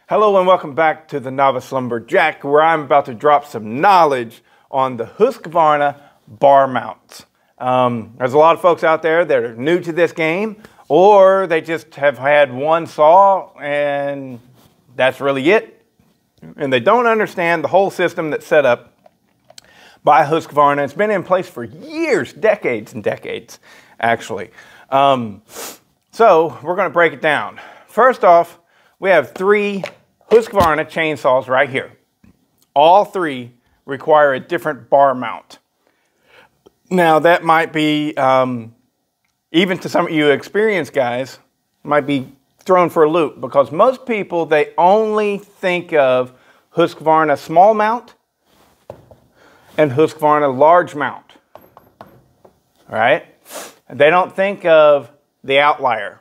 Hello and welcome back to the Novice Lumberjack, where I'm about to drop some knowledge on the Husqvarna bar mounts. There's a lot of folks out there that are new to this game, or they just have had one saw and that's really it. And they don't understand the whole system that's set up by Husqvarna. It's been in place for years, decades and decades, actually. So we're going to break it down. First off, we have three Husqvarna chainsaws right here. All three require a different bar mount. Now that might be, even to some of you experienced guys, might be thrown for a loop, because most people, they only think of Husqvarna small mount and Husqvarna large mount, all right? They don't think of the outlier.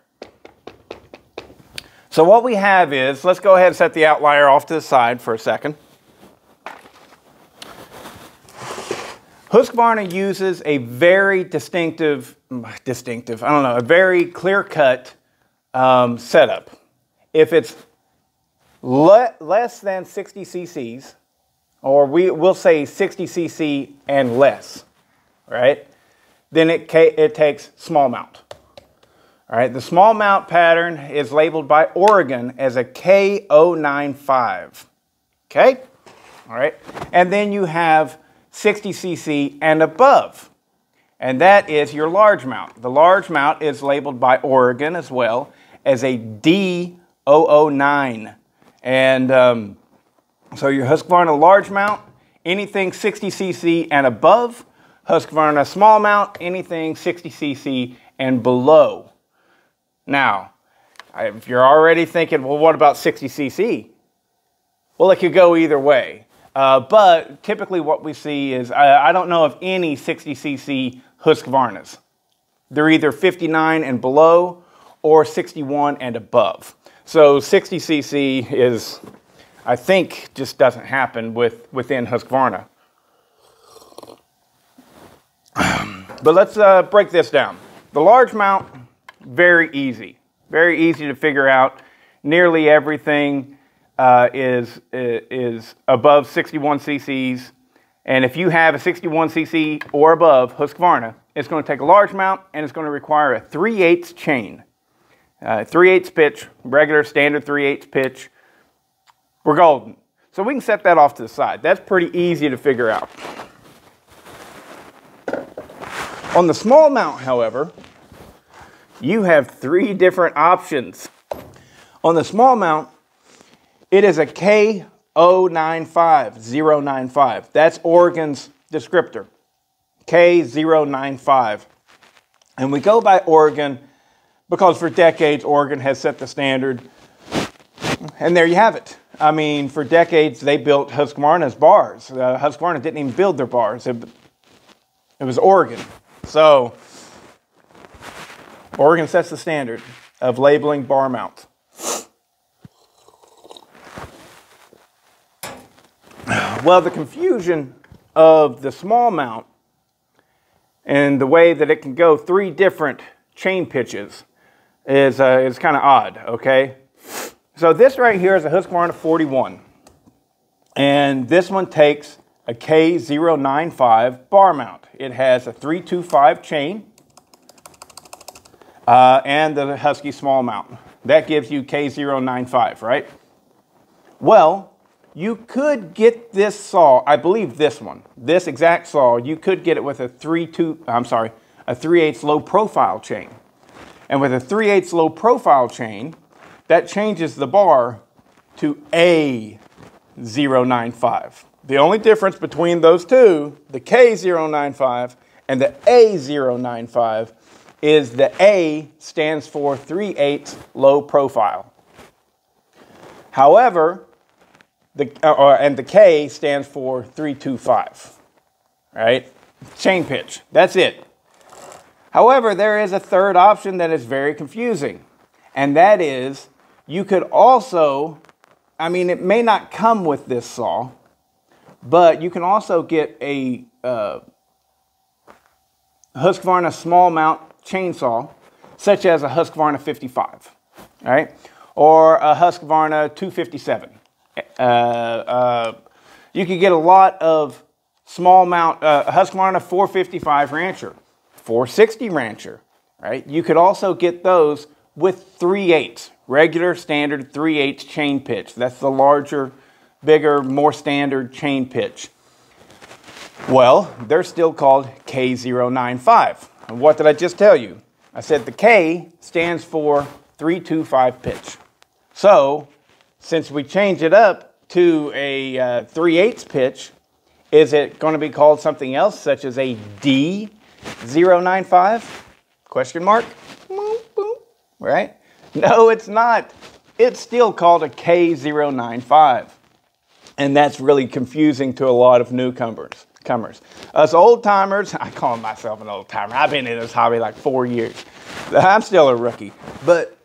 So what we have is, let's go ahead and set the outlier off to the side for a second. Husqvarna uses a very a very clear-cut setup. If it's less than 60 cc's, or we'll say 60 cc and less, right? Then it takes small mount. All right, the small mount pattern is labeled by Oregon as a K095. Okay? All right. And then you have 60 cc and above. And that is your large mount. The large mount is labeled by Oregon as well as a D009. And so your Husqvarna large mount, anything 60 cc and above. Husqvarna small mount, anything 60 cc and below. Now, if you're already thinking, well, what about 60 cc? Well, it could go either way. But typically what we see is, I don't know of any 60 cc Husqvarnas. They're either 59 and below or 61 and above. So 60 cc is, I think, just doesn't happen within Husqvarna. But let's break this down. The large mount, very easy to figure out. Nearly everything is above 61 cc's, and if you have a 61 cc or above Husqvarna, it's going to take a large mount and it's going to require a 3/8 chain, 3/8 pitch, regular standard 3/8 pitch. We're golden. So we can set that off to the side. That's pretty easy to figure out. On the small mount, however, you have three different options. On the small mount, it is a K095. That's Oregon's descriptor, K095. And we go by Oregon because for decades, Oregon has set the standard. And there you have it. I mean, for decades, they built Husqvarna's bars. Husqvarna didn't even build their bars. It was Oregon. So Oregon sets the standard of labeling bar mounts. Well, the confusion of the small mount and the way that it can go three different chain pitches is kind of odd, okay? So this right here is a Husqvarna 41. And this one takes a K095 bar mount. It has a 325 chain. And the Husky small mount. That gives you K095, right? Well, you could get this saw, I believe this one, this exact saw, you could get it with a 3/8 low profile chain. And with a 3/8 low profile chain, that changes the bar to A095. The only difference between those two, the K095 and the A095, is the A stands for 3/8 low profile. However, and the K stands for 325, right? Chain pitch, that's it. However, there is a third option that is very confusing, and that is you could also, I mean, it may not come with this saw, but you can also get a Husqvarna small mount chainsaw, such as a Husqvarna 55, all right? or a Husqvarna 257. You could get a lot of small mount, Husqvarna 455 Rancher, 460 Rancher, right? You could also get those with 3/8, regular standard 3/8 chain pitch. That's the larger, bigger, more standard chain pitch. Well, they're still called K095. And what did I just tell you? I said the K stands for 325 pitch. So, since we changed it up to a 3/8 pitch, is it going to be called something else, such as a D095? Question mark? Right? No, it's not. It's still called a K095. And that's really confusing to a lot of newcomers. Us old timers, I call myself an old timer. I've been in this hobby like 4 years. I'm still a rookie. But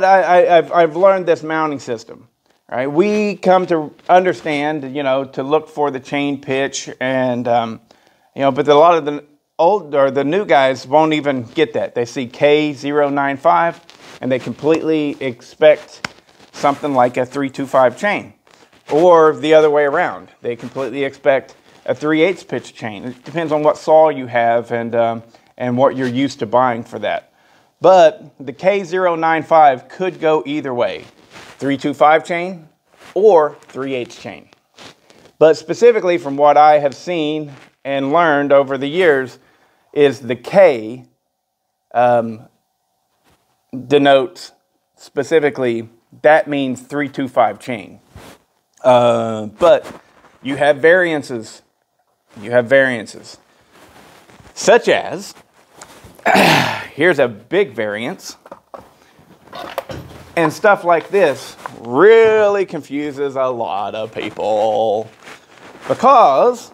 I've learned this mounting system. Right? We come to understand, to look for the chain pitch, and but a lot of the old or the new guys won't even get that. They see K095 and they completely expect something like a 325 chain, or the other way around. They completely expect a 3/8 pitch chain. It depends on what saw you have and what you're used to buying for that. But the K095 could go either way. 325 chain or 3/8 chain. But specifically from what I have seen and learned over the years is the K denotes specifically, that means 325 chain. But you have variances. Such as, here's a big variance. And stuff like this really confuses a lot of people, because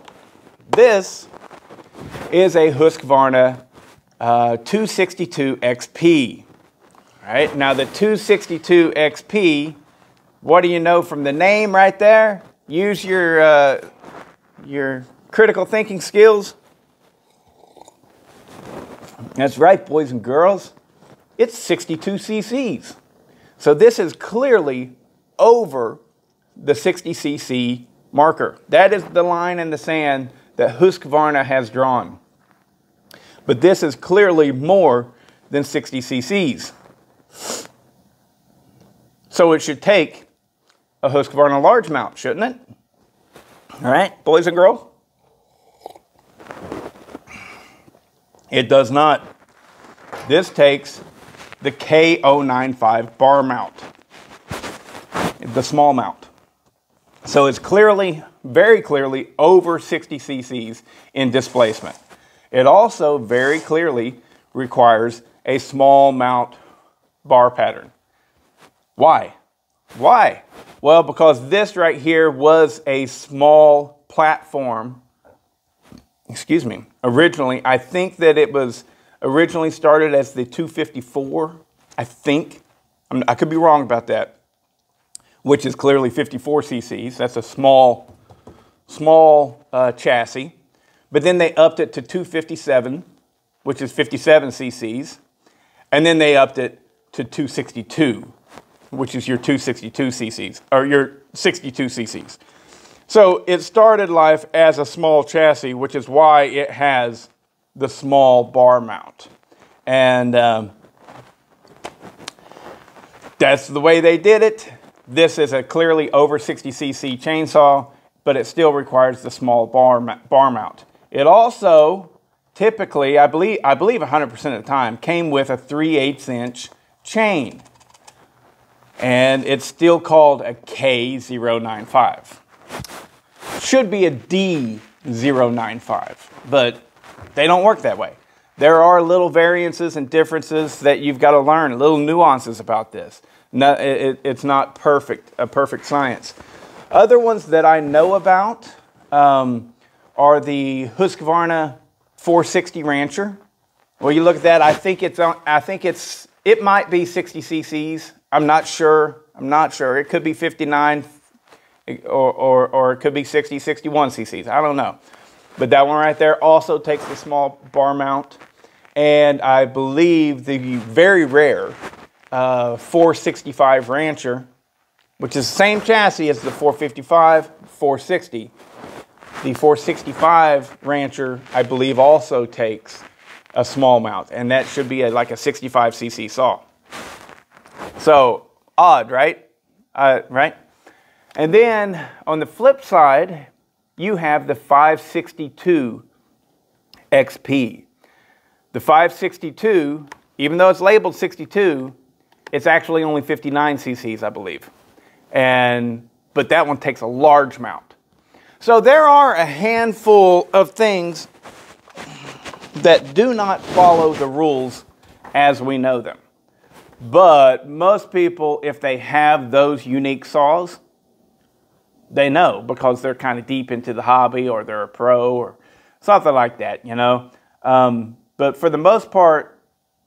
this is a Husqvarna 262 XP. Right? Now the 262 XP, what do you know from the name right there? Use your critical thinking skills. That's right, boys and girls. It's 62 cc's. So this is clearly over the 60 cc marker. That is the line in the sand that Husqvarna has drawn. But this is clearly more than 60 cc's. So it should take a Husqvarna large mount, shouldn't it? All right, boys and girls? It does not. This takes the K095 bar mount, the small mount. So it's clearly, very clearly, over 60 cc's in displacement. It also very clearly requires a small mount bar pattern. Why? Why? Well, because this right here was a small platform. Excuse me. Originally, I think that it was originally started as the 254, I think. I could be wrong about that, which is clearly 54 cc's. That's a small chassis. But then they upped it to 257, which is 57 cc's. And then they upped it to 262, which is your 262 cc's, or your 62 cc's. So it started life as a small chassis, which is why it has the small bar mount. And that's the way they did it. This is a clearly over 60 cc chainsaw, but it still requires the small bar mount. It also typically, I believe 100% of the time, came with a 3/8 inch chain. And it's still called a K095. Should be a D095, but they don't work that way. There are little variances and differences that you've got to learn, little nuances about this. No, it's not perfect, a perfect science. Other ones that I know about are the Husqvarna 460 Rancher. Well, you look at that, it might be 60 cc's. I'm not sure. It could be 59 or it could be 60, 61 cc's. I don't know. But that one right there also takes the small bar mount. And I believe the very rare 465 Rancher, which is the same chassis as the 455, 460. The 465 Rancher, I believe, also takes a small mount, and that should be like a 65cc saw. So, odd, right? Right? And then, on the flip side, you have the 562 XP. The 562, even though it's labeled 62, it's actually only 59 cc's, I believe. But that one takes a large mount. So there are a handful of things that do not follow the rules as we know them. But most people, if they have those unique saws, they know because they're kind of deep into the hobby or they're a pro or something like that, you know. But for the most part,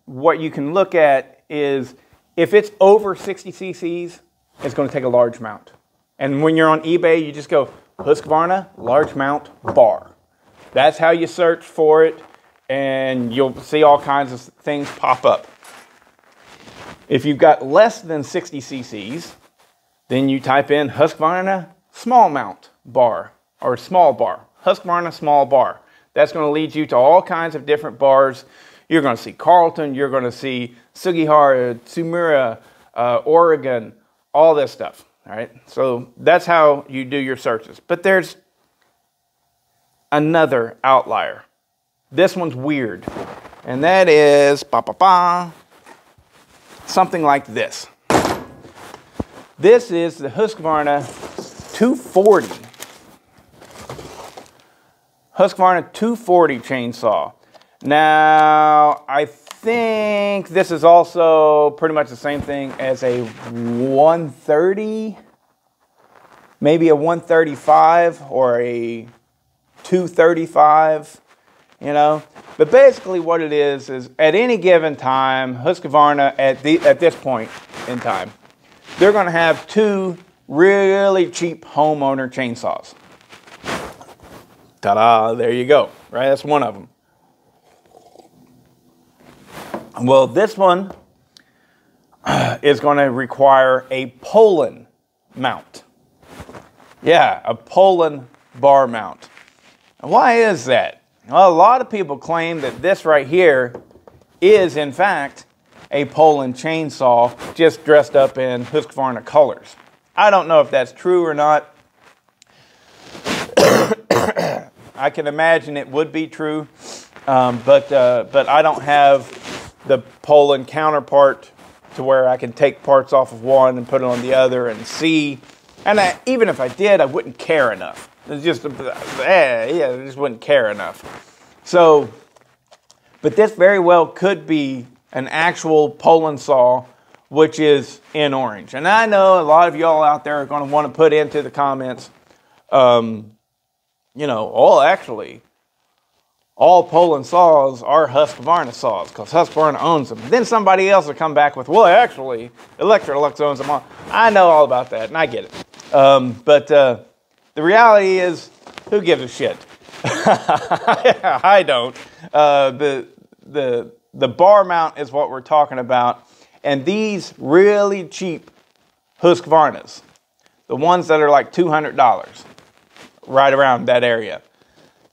what you can look at is if it's over 60 cc's, it's going to take a large mount. And when you're on eBay, you just go, Husqvarna large mount bar. That's how you search for it, and you'll see all kinds of things pop up. If you've got less than 60 cc's, then you type in Husqvarna small mount bar or small bar. Husqvarna small bar. That's going to lead you to all kinds of different bars. You're going to see Carlton, you're going to see Sugihara, Tsumura, Oregon, all this stuff. All right, so that's how you do your searches. But there's another outlier. This one's weird, and that is something like this. This is the Husqvarna 240. Husqvarna 240 chainsaw. Now, I think this is also pretty much the same thing as a 130, maybe a 135 or a 235, you know. But basically what it is at any given time, Husqvarna at this point in time, they're going to have two really cheap homeowner chainsaws. Ta-da, there you go, right? That's one of them. Well, this one is going to require a Poland mount. Yeah, a Poland bar mount. And why is that? Well, a lot of people claim that this right here is, in fact, a Poland chainsaw just dressed up in Husqvarna colors. I don't know if that's true or not. I can imagine it would be true, but I don't have the Poland counterpart to where I can take parts off of one and put it on the other and see. And even if I did, I wouldn't care enough. It's just, I just wouldn't care enough. So, but this very well could be an actual Poland saw, which is in orange. And I know a lot of y'all out there are going to want to put into the comments, you know, oh, actually, all Poland saws are Husqvarna saws because Husqvarna owns them. Then somebody else will come back with, well, actually, Electrolux owns them all. I know all about that, and I get it. But the reality is, who gives a shit? I don't. The bar mount is what we're talking about. And these really cheap Husqvarnas, the ones that are like $200, right around that area,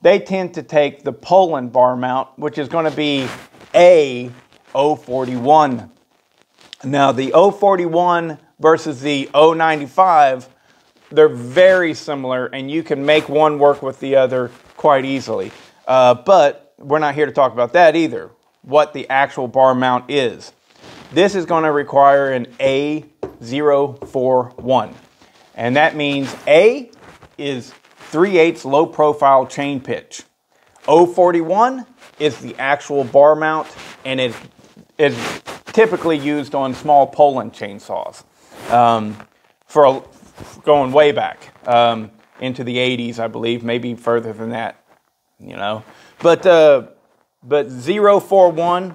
they tend to take the Poland bar mount, which is going to be a 041. Now, the 041 versus the 095, they're very similar, and you can make one work with the other quite easily. But we're not here to talk about that either, what the actual bar mount is. This is going to require an A041. And that means A is 3/8 low profile chain pitch. 041 is the actual bar mount, and it is typically used on small Poland chainsaws for going way back into the 80s, I believe, maybe further than that, you know. But 041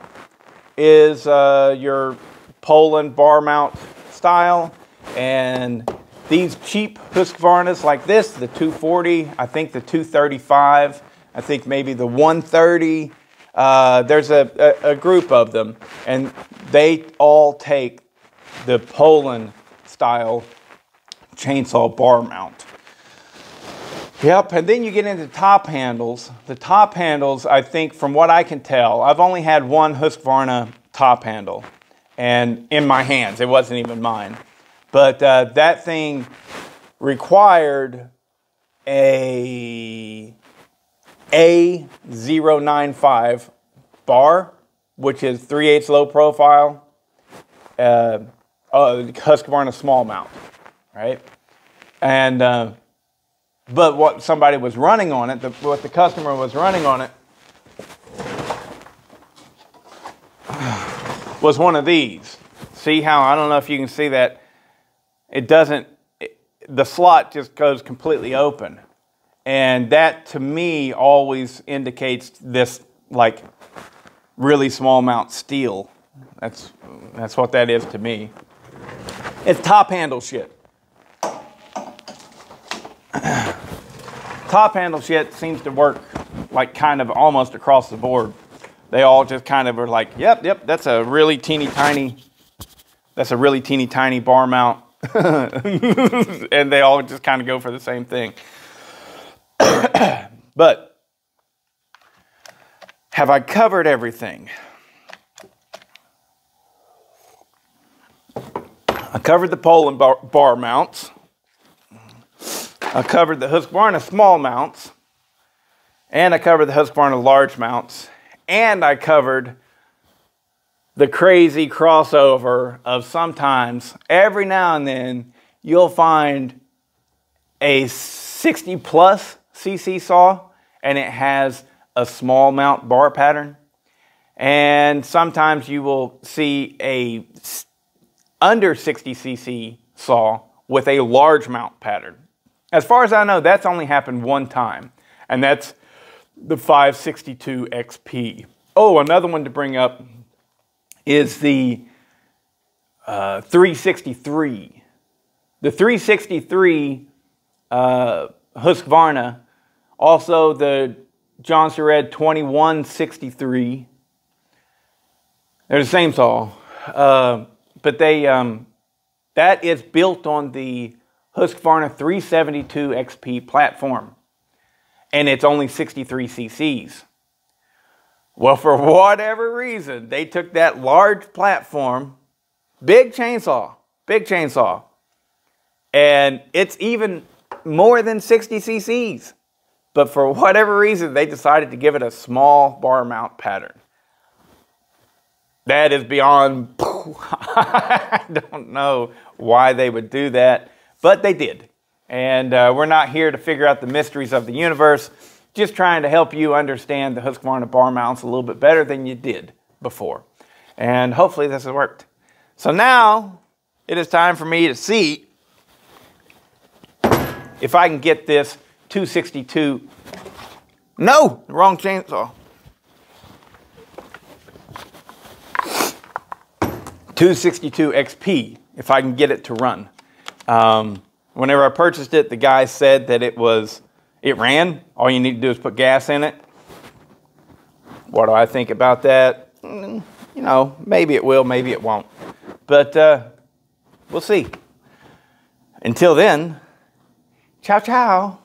is your Poland bar mount style, and these cheap Husqvarnas like this, the 240, I think the 235, I think maybe the 130, there's a group of them, and they all take the Poland style chainsaw bar mount. Yep, and then you get into top handles. The top handles, I think, from what I can tell, I've only had one Husqvarna top handle, and in my hands, it wasn't even mine. But that thing required a A095 bar, which is 3/8 low profile, Husqvarna small mount, right? And but what somebody was running on it, what the customer was running on it, was one of these. See how, I don't know if you can see that, it doesn't, the slot just goes completely open. And that, to me, always indicates this, like, really small mount steel. That's what that is to me. It's top handle shit. Top handle shit seems to work like kind of almost across the board. They all just kind of are like, yep, that's a really teeny tiny bar mount. And they all just kind of go for the same thing. But have I covered everything? I covered the Poland bar mounts. I covered the Husqvarna small mounts, and I covered the Husqvarna large mounts, and I covered the crazy crossover of sometimes, every now and then, you'll find a 60 plus cc saw, and it has a small mount bar pattern. And sometimes you will see a under 60 cc saw with a large mount pattern. As far as I know, that's only happened one time, and that's the 562 XP. Oh, another one to bring up is the 363. The 363 Husqvarna, also the John Sured 2163. They're the same saw, but they that is built on the Husqvarna 372 XP platform, and it's only 63 cc's. Well, for whatever reason, they took that large platform, big chainsaw, and it's even more than 60 cc's. But for whatever reason, they decided to give it a small bar mount pattern. That is beyond, I don't know why they would do that. But they did. And we're not here to figure out the mysteries of the universe, just trying to help you understand the Husqvarna bar mounts a little bit better than you did before. And hopefully this has worked. So now it is time for me to see if I can get this 262. No, wrong chainsaw. 262 XP, if I can get it to run. Whenever I purchased it, the guy said that it ran. All you need to do is put gas in it. What do I think about that? You know, maybe it will, maybe it won't. But we'll see. Until then, ciao, ciao.